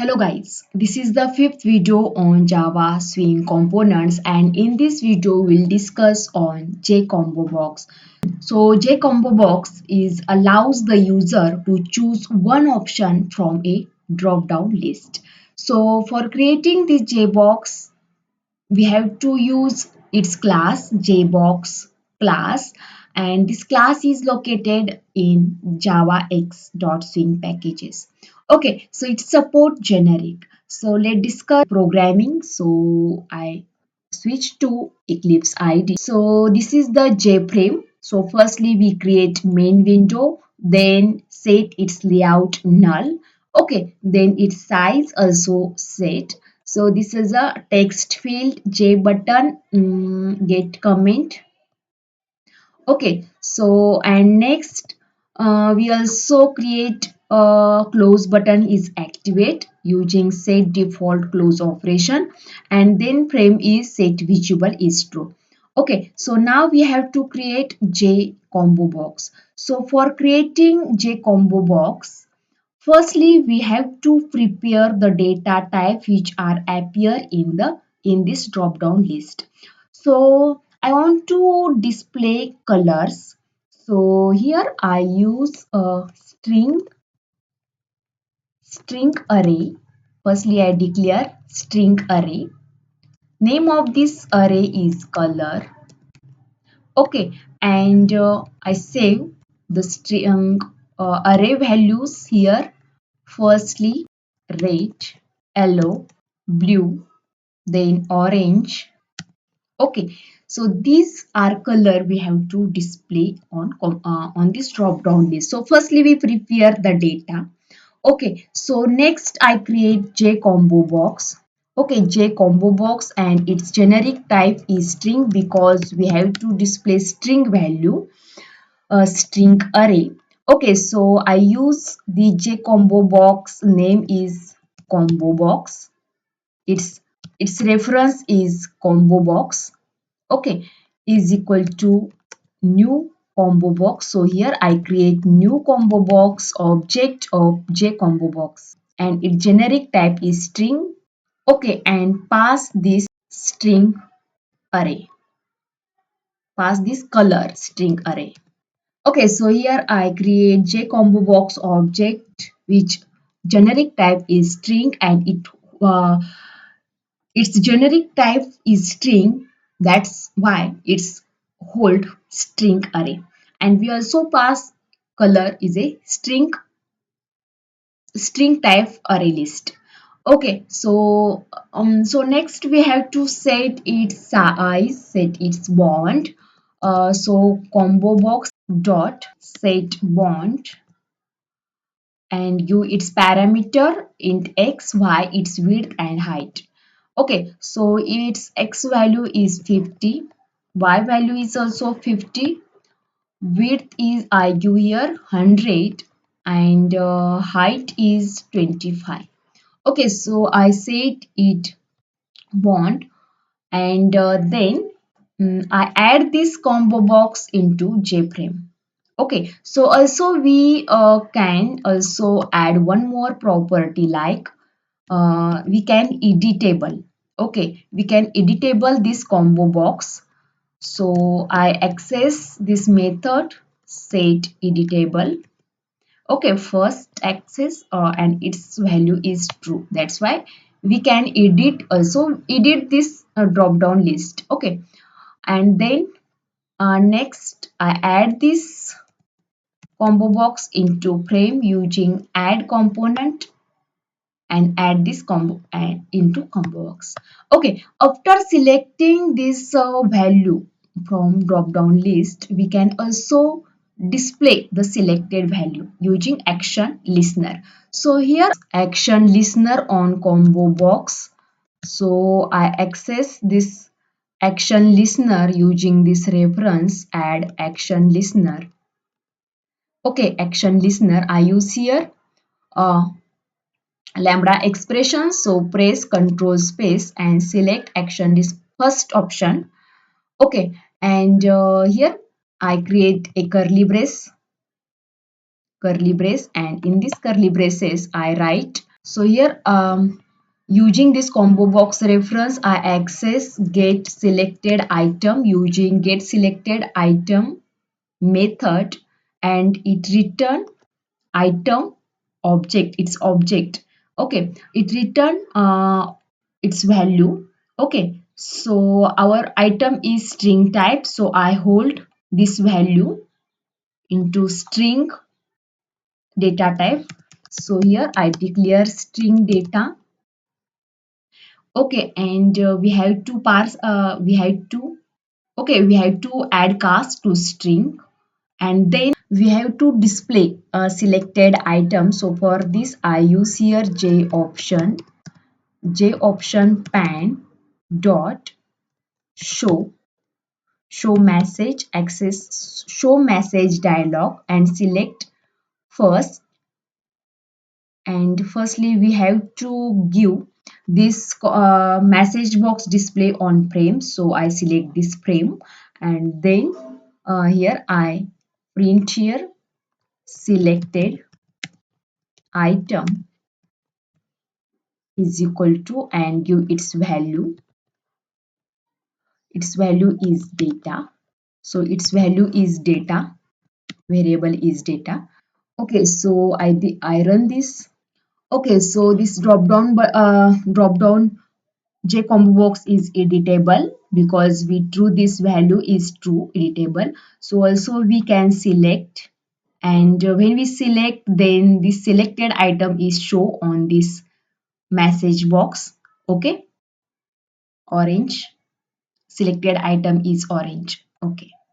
Hello guys, this is the fifth video on Java Swing components, and in this video we'll discuss on JComboBox. So JComboBox is allows the user to choose one option from a drop-down list. So for creating this JBox, we have to use its class JBox class, and this class is located in javax.swing packages. Okay, so it support generic. So let's discuss programming. So I switch to Eclipse IDE. So this is the JFrame. So firstly we create main window, then set its layout null. Okay, then its size also set. So this is a text field, J button, get comment. Okay, so and next we also create a close button is activate using set default close operation, and then frame is set visible is true. Okay, so now we have to create JComboBox. So for creating JComboBox, firstly, we have to prepare the data type which are appear in this drop down list. So I want to display colors. So here I use a string array. Firstly, I declare string array. Name of this array is color. Okay, and I save the string array values here. Firstly, red, yellow, blue, then orange. Okay, so these are color we have to display on this drop down list. So firstly, we prepare the data. Okay, so next I create JComboBox. Okay, JComboBox, and its generic type is string because we have to display string value, a string array. Okay, so I use the JComboBox name is combo box. Its reference is combo box. Okay, is equal to new combo box. So here I create new combo box object of JComboBox, and its generic type is string. Okay, and pass this string array. Pass this color string array. Okay, so here I create JComboBox object which generic type is string, and its generic type is string. That's why it's hold string array. And we also pass color is a string type array list. Okay, so next we have to set its size, set its bond. So combo box dot set bond, and give its parameter int x, y, its width and height. Okay, so its x value is 50, y value is also 50, width is I give here 100, and height is 25. Okay, so I set it bond, and then I add this combo box into JFrame. Okay, so also we can also add one more property like we can editable. Okay, we can editable this combo box. So I access this method set editable. Okay, first access and its value is true. That's why we can edit this drop down list. Okay, and then next I add this combo box into frame using add component, and add this combo into combo box. Okay, after selecting this value from drop down list, we can also display the selected value using action listener. So here action listener on combo box. So I access this action listener using this reference add action listener. Okay, action listener I use here uh, lambda expression. So press Ctrl space and select action this first option. Okay, and here I create a curly brace, and in this curly braces I write So here, using this combo box reference, I access get selected item using get selected item method, and it return item object, its object. Okay, it return its value. Okay, so our item is string type, so I hold this value into string data type. So here I declare string data. Okay, and we have to parse, we have to add cast to string, and then we have to display a selected item. So for this I use here j option pan dot show message access show message dialog, and select first. And firstly we have to give this message box display on frame, so I select this frame, and then here I print here selected item is equal to, and give its value is data. So its value is data, variable is data. Okay, so I run this. Okay, so this drop down JComboBox is editable because we true this value is true, editable. So also we can select, and when we select, then this selected item is show on this message box. Okay, orange, selected item is orange. Okay.